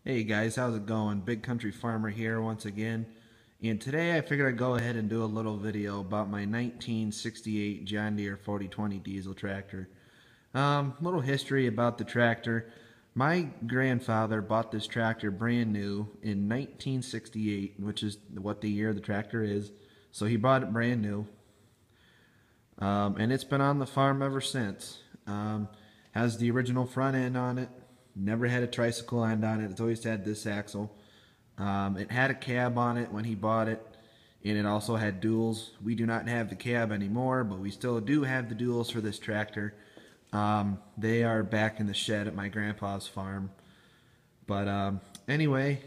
Hey guys, how's it going? Big Country Farmer here once again. And today I figured I'd go ahead and do a little video about my 1968 John Deere 4020 diesel tractor. Little history about the tractor. My grandfather bought this tractor brand new in 1968, which is what the year the tractor is. So he bought it brand new. And it's been on the farm ever since. Has the original front end on it. Never had a tricycle end on it. It's always had this axle. It had a cab on it when he bought it, and it also had duals. We do not have the cab anymore, but we still do have the duals for this tractor. They are back in the shed at my grandpa's farm. But anyway,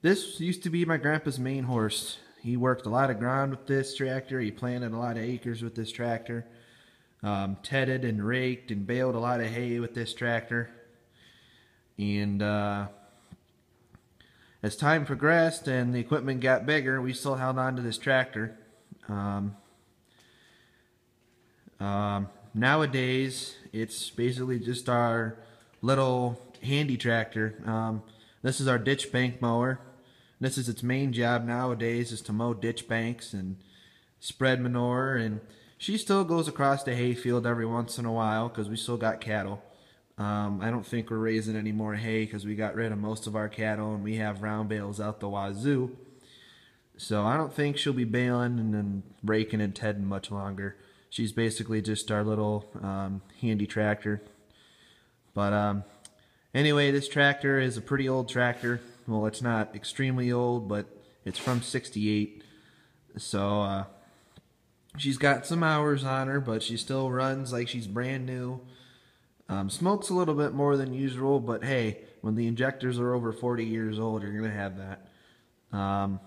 this used to be my grandpa's main horse. He worked a lot of ground with this tractor. He planted a lot of acres with this tractor. Tedded and raked and baled a lot of hay with this tractor. And as time progressed and the equipment got bigger, we still held on to this tractor. Nowadays, it's basically just our little handy tractor. This is our ditch bank mower. This is its main job nowadays, is to mow ditch banks and spread manure. And she still goes across the hayfield every once in a while because we still got cattle. I don't think we're raising any more hay because we got rid of most of our cattle and we have round bales out the wazoo. So I don't think she'll be baling and raking and tedding much longer. She's basically just our little handy tractor. But anyway, this tractor is a pretty old tractor. Well, it's not extremely old, but it's from '68. So she's got some hours on her, but she still runs like she's brand new. Smokes a little bit more than usual, but hey, when the injectors are over 40 years old, you're going to have that.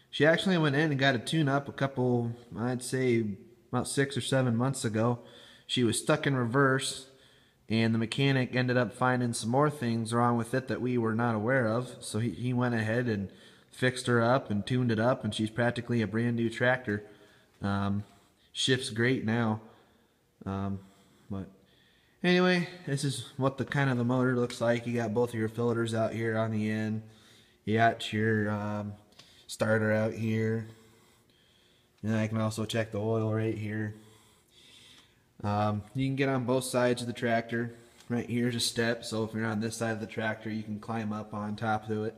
She actually went in and got a tune-up a couple, I'd say about 6 or 7 months ago. She was stuck in reverse, and the mechanic ended up finding some more things wrong with it that we were not aware of. So he went ahead and fixed her up and tuned it up, and she's practically a brand new tractor. Shifts great now. But anyway, this is what the kind of the motor looks like. You got both of your filters out here on the end. You got your starter out here. And I can also check the oil right here. You can get on both sides of the tractor. Right here's a step, so if you're on this side of the tractor, you can climb up on top of it.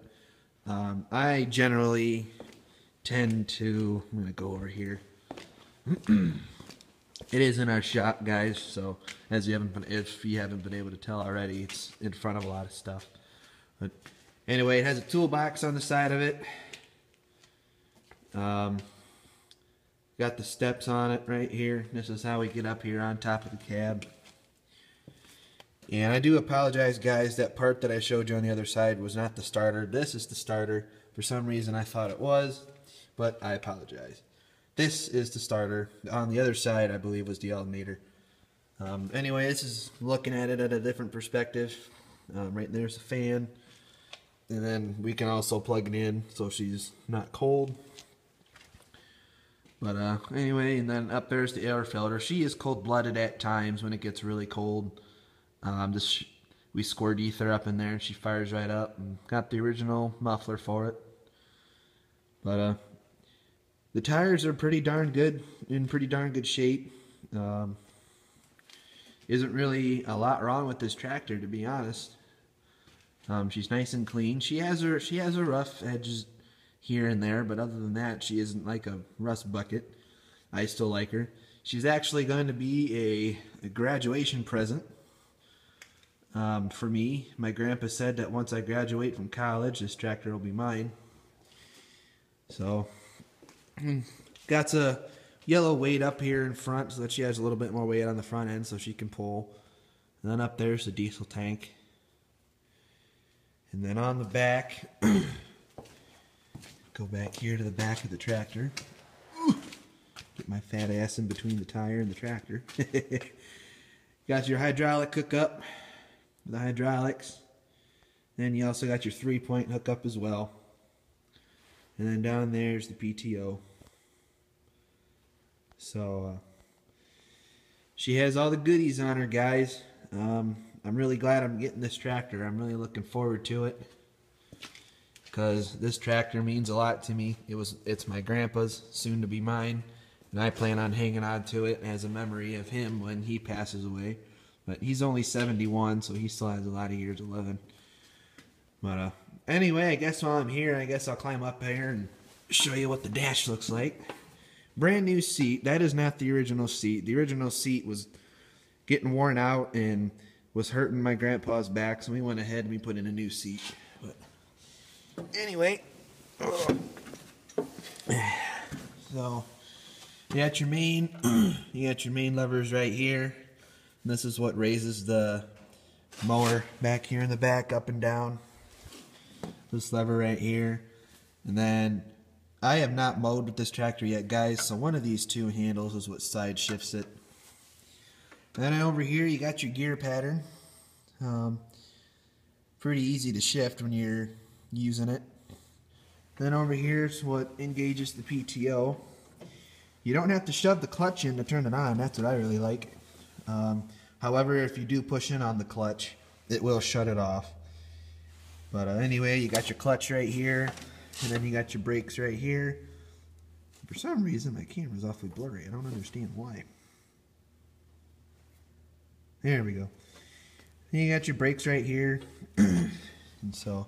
I generally tend to, I'm going to go over here. It is in our shop, guys, so if you haven't been able to tell already, it's in front of a lot of stuff. But anyway, it has a toolbox on the side of it. Got the steps on it right here. This is how we get up here on top of the cab. And I do apologize, guys, that part that I showed you on the other side was not the starter. This is the starter. For some reason I thought it was, but I apologize. This is the starter. On the other side, I believe, was the alternator. Anyway, this is looking at it at a different perspective. Right there's a fan. And then we can also plug it in so she's not cold. But anyway, and then up there's the air filter. She is cold-blooded at times when it gets really cold. We squirt ether up in there and she fires right up. And got the original muffler for it. But the tires are pretty darn good, in pretty darn good shape. Isn't really a lot wrong with this tractor, to be honest. She's nice and clean. She has her rough edges here and there, but other than that, she isn't like a rust bucket. I still like her. She's actually going to be a graduation present for me. My grandpa said that once I graduate from college, this tractor will be mine. So got a yellow weight up here in front so that she has a little bit more weight on the front end so she can pull. And then up there's the diesel tank. And then on the back, go back here to the back of the tractor. Get my fat ass in between the tire and the tractor. Got your hydraulic hookup, the hydraulics. Then you also got your 3-point hookup as well. And then down there's the PTO. So she has all the goodies on her, guys. I'm really glad I'm getting this tractor. I'm really looking forward to it. because this tractor means a lot to me. It's my grandpa's, soon to be mine, and I plan on hanging on to it as a memory of him when he passes away. But he's only 71, so he still has a lot of years of living. But anyway, I guess while I'm here, I guess I'll climb up here and show you what the dash looks like. Brand new seat. That is not the original seat. The original seat was getting worn out and was hurting my grandpa's back, so we went ahead and we put in a new seat. But anyway, so you got your main levers right here. And this is what raises the mower back here in the back, up and down. This lever right here. And then I have not mowed with this tractor yet, guys, so one of these two handles is what side shifts it. And then over here you got your gear pattern. Pretty easy to shift when you're using it. Then over here is what engages the PTO. You don't have to shove the clutch in to turn it on. That's what I really like. However, if you do push in on the clutch, it will shut it off. But anyway, you got your clutch right here, and then you got your brakes right here. For some reason, my camera's awfully blurry. I don't understand why. There we go. And you got your brakes right here. And so,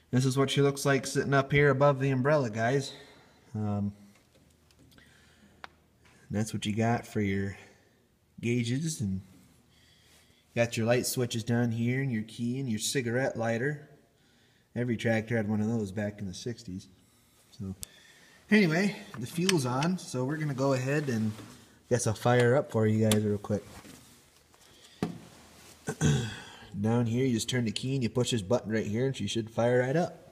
this is what she looks like sitting up here above the umbrella, guys. That's what you got for your gauges, and got your light switches down here, and your key, and your cigarette lighter. Every tractor had one of those back in the 60s. So anyway, the fuel's on, so we're gonna go ahead and I guess I'll fire up for you guys real quick. Down here you just turn the key and you push this button right here and she should fire right up.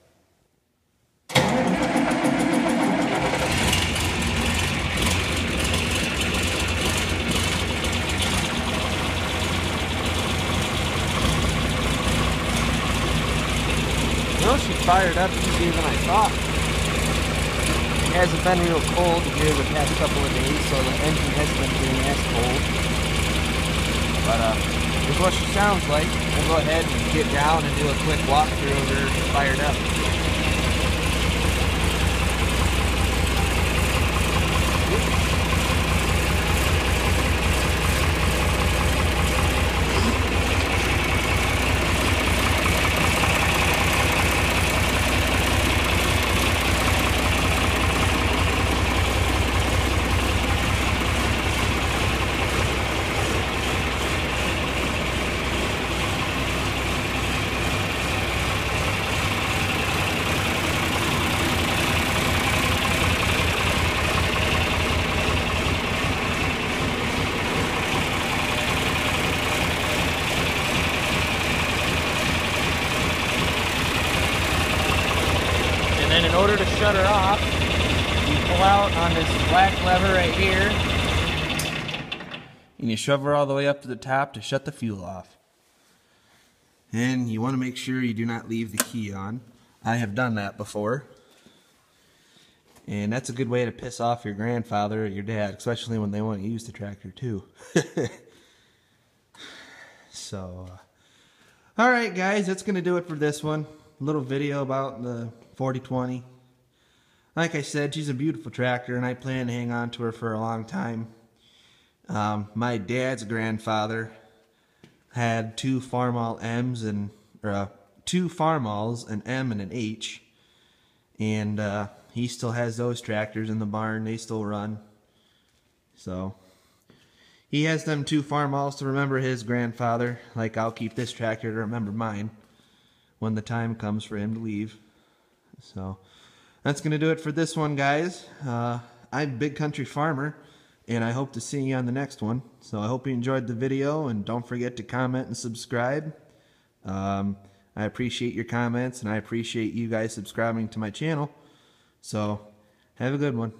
She fired up easier than I thought. It hasn't been real cold here the past couple of days, so the engine hasn't been getting as cold. But this is what she sounds like. We'll go ahead and get down and do a quick walkthrough of her fired up. And in order to shut her off, you pull out on this black lever right here, and you shove her all the way up to the top to shut the fuel off. And you want to make sure you do not leave the key on. I have done that before. And that's a good way to piss off your grandfather or your dad, especially when they want to use the tractor too. So, alright guys, that's going to do it for this one. A little video about the 4020. Like I said, she's a beautiful tractor and I plan to hang on to her for a long time. My dad's grandfather had two Farmall M's and two Farmalls, an M and an H, and he still has those tractors in the barn. They still run. So he has them two Farmalls to remember his grandfather, like I'll keep this tractor to remember mine when the time comes for him to leave. So that's gonna do it for this one, guys. I'm Big Country Farmer, and I hope to see you on the next one. So I hope you enjoyed the video, and don't forget to comment and subscribe. I appreciate your comments, and I appreciate you guys subscribing to my channel. So have a good one.